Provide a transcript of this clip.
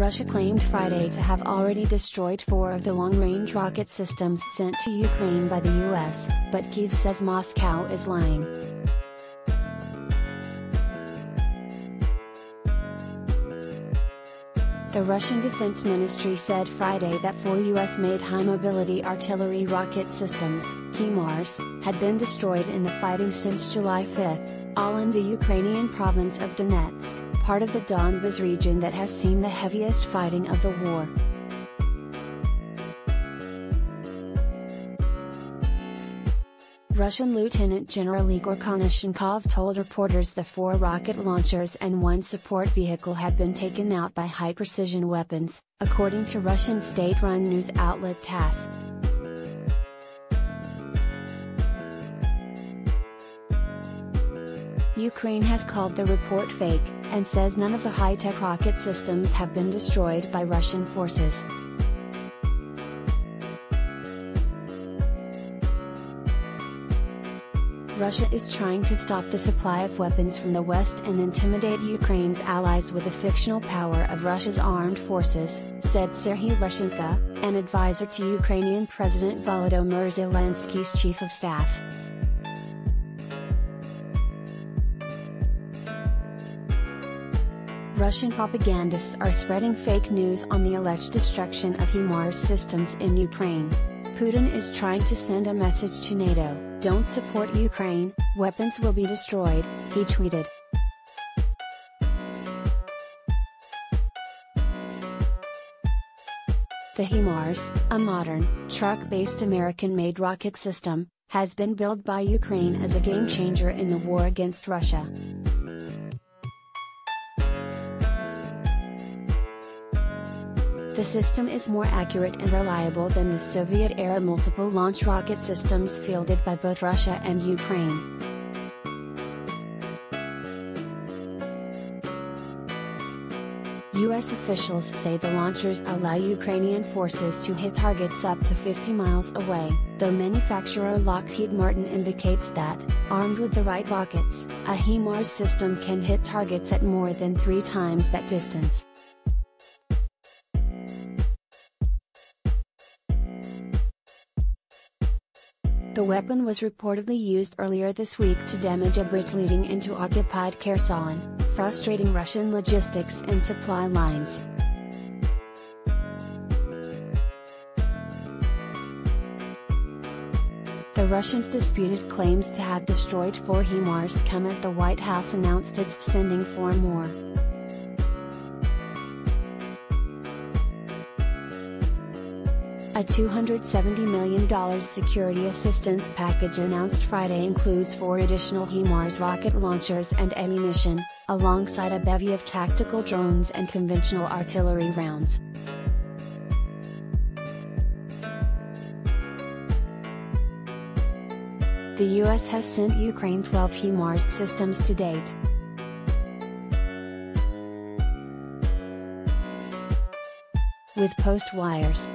Russia claimed Friday to have already destroyed 4 of the long-range rocket systems sent to Ukraine by the US, but Kyiv says Moscow is lying. The Russian Defense Ministry said Friday that 4 US-made high-mobility artillery rocket systems, HIMARS, had been destroyed in the fighting since July 5, all in the Ukrainian province of Donetsk, part of the Donbas region that has seen the heaviest fighting of the war. Russian Lieutenant-General Igor Konashenkov told reporters the 4 rocket launchers and 1 support vehicle had been taken out by high-precision weapons, according to Russian state-run news outlet TASS. Ukraine has called the report fake, and says none of the high-tech rocket systems have been destroyed by Russian forces. Russia is trying to stop the supply of weapons from the West and intimidate Ukraine's allies with the fictional power of Russia's armed forces, said Serhiy Leshchenko, an advisor to Ukrainian President Volodymyr Zelensky's chief of staff. Russian propagandists are spreading fake news on the alleged destruction of HIMARS systems in Ukraine. Putin is trying to send a message to NATO, "Don't support Ukraine, weapons will be destroyed," he tweeted. The HIMARS, a modern, truck-based American-made rocket system, has been billed by Ukraine as a game-changer in the war against Russia. The system is more accurate and reliable than the Soviet-era multiple-launch rocket systems fielded by both Russia and Ukraine. U.S. officials say the launchers allow Ukrainian forces to hit targets up to 50 miles away, though manufacturer Lockheed Martin indicates that, armed with the right rockets, a HIMARS system can hit targets at more than 3 times that distance. The weapon was reportedly used earlier this week to damage a bridge leading into occupied Kherson, frustrating Russian logistics and supply lines. The Russians' disputed claims to have destroyed 4 HIMARS come as the White House announced it's sending 4 more. A $270 million security assistance package announced Friday includes 4 additional HIMARS rocket launchers and ammunition, alongside a bevy of tactical drones and conventional artillery rounds. The U.S. has sent Ukraine 12 HIMARS systems to date. With post wires.